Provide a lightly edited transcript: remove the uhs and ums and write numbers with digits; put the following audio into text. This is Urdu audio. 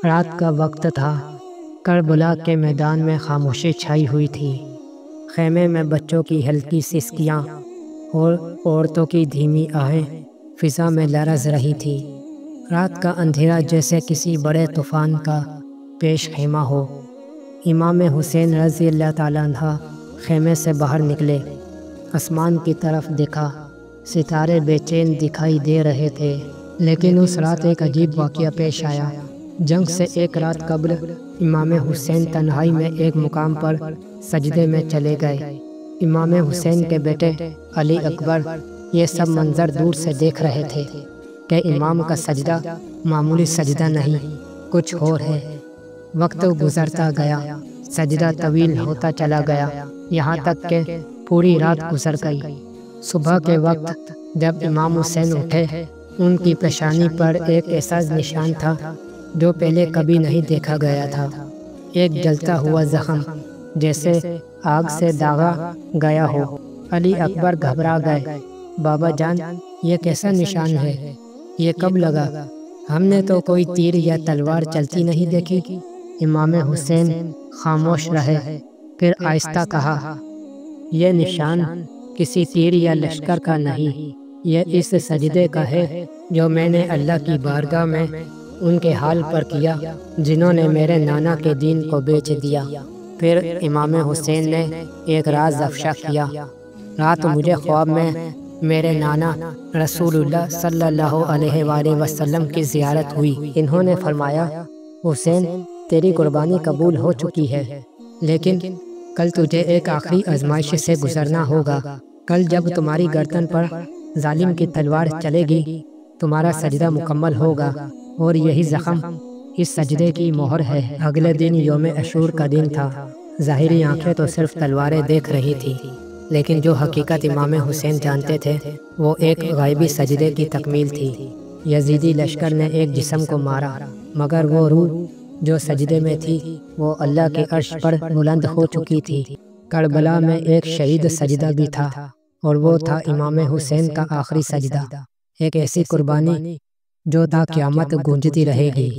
رات کا وقت تھا۔ کربلا کے میدان میں خاموشی چھائی ہوئی تھی۔ خیمے میں بچوں کی ہلکی سسکیاں اور عورتوں کی دھیمی آہیں فضا میں لرز رہی تھی۔ رات کا اندھیرا جیسے کسی بڑے طوفان کا پیش خیمہ ہو۔ امام حسین رضی اللہ تعالیٰ عنہ خیمے سے باہر نکلے، آسمان کی طرف دیکھا۔ ستارے بے چین دکھائی دے رہے تھے، لیکن اس رات ایک عجیب واقعہ پیش آیا۔ جنگ سے ایک رات قبل امام حسین تنہائی میں ایک مقام پر سجدے میں چلے گئے۔ امام حسین کے بیٹے علی اکبر یہ سب منظر دور سے دیکھ رہے تھے کہ امام کا سجدہ معمولی سجدہ نہیں، کچھ اور ہے۔ وقت گزرتا گیا، سجدہ طویل ہوتا چلا گیا، یہاں تک کہ پوری رات گزر گئی۔ صبح کے وقت جب امام حسین اٹھے، ان کی پیشانی پر ایک ایسا نشان تھا جو پہلے کبھی نہیں دیکھا گیا تھا، ایک جلتا ہوا زخم جیسے آگ سے داغا گیا ہو۔ علی اکبر گھبرا گئے۔ بابا جان، یہ کیسا نشان ہے؟ یہ کب لگا؟ ہم نے تو کوئی تیر یا تلوار چلتی نہیں دیکھی۔ امام حسین خاموش رہے، پھر آہستہ کہا، یہ نشان کسی تیر یا لشکر کا نہیں، یہ اس سجدے کا ہے جو میں نے اللہ کی بارگاہ میں ان کے حال پر کیا جنہوں نے میرے نانا کے دین کو بیچ دیا۔ پھر امام حسین نے ایک راز افشا کیا۔ رات مجھے خواب میں میرے نانا رسول اللہ صلی اللہ علیہ وآلہ وسلم کی زیارت ہوئی۔ انہوں نے فرمایا، حسین، تیری قربانی قبول ہو چکی ہے، لیکن کل تجھے ایک آخری آزمائش سے گزرنا ہوگا۔ کل جب تمہاری گردن پر ظالم کی تلوار چلے گی، تمہارا سجدہ مکمل ہوگا، اور یہی زخم اس سجدے کی مہر ہے۔ اگلے دن یوم عاشور کا دن تھا۔ ظاہری آنکھیں تو صرف تلواریں دیکھ رہی تھی، لیکن جو حقیقت امام حسین جانتے تھے وہ ایک غائبی سجدے کی تکمیل تھی۔ یزیدی لشکر نے ایک جسم کو مارا، مگر وہ روح جو سجدے میں تھی وہ اللہ کے عرش پر بلند ہو چکی تھی۔ کربلا میں ایک شہید سجدہ بھی تھا، اور وہ تھا امام حسین کا آخری سجدہ، ایک ایسی قربانی جو تا قیامت گونجتی رہے گی۔